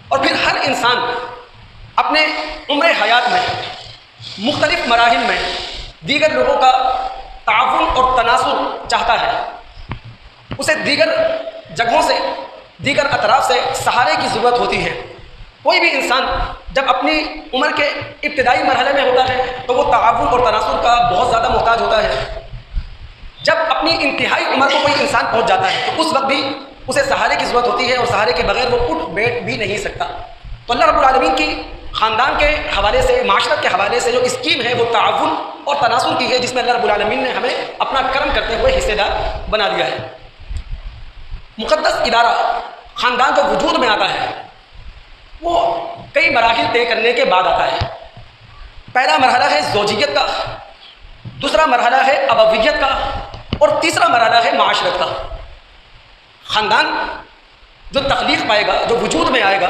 اور پھر ہر انسان اپنے عمر حیات میں مختلف مراحل میں دیگر لوگوں کا تعاون اور تناصر چاہتا ہے. اسے دیگر جگہوں سے، دیگر اطراف سے سہارے کی ضرورت ہوتی ہے. کوئی بھی انسان جب اپنی عمر کے ابتدائی مرحلے میں ہوتا ہے تو وہ تعاون اور تناصر کا بہت زیادہ محتاج ہوتا ہے. جب اپنی انتہائی عمر کو کوئی انسان پہنچ جاتا ہے تو اس وقت بھی اسے سہارے کی ضرورت ہوتی ہے، اور سہارے کے بغیر وہ اٹھ بیٹھ بھی نہیں سکتا. تو اللہ رب العالمین کی خاندان کے حوالے سے، معاشرت کے حوالے سے جو اسکیم ہے وہ تعاون اور تناصر کی ہے، جس میں اللہ رب العالمین نے ہمیں اپنا کرم کرتے ہوئے حصے دار بنا دیا ہے. مقدس ادارہ خاندان جو وجود میں آتا ہے وہ کئی مراحل طے کرنے کے بعد آتا ہے. پہلا مرحلہ ہے زوجیت کا، دوسرا مرحلہ ہے ابویت کا، اور تیسرا مرحلہ ہے معاشرت کا. خاندان جو تخلیق پائے گا، جو وجود میں آئے گا،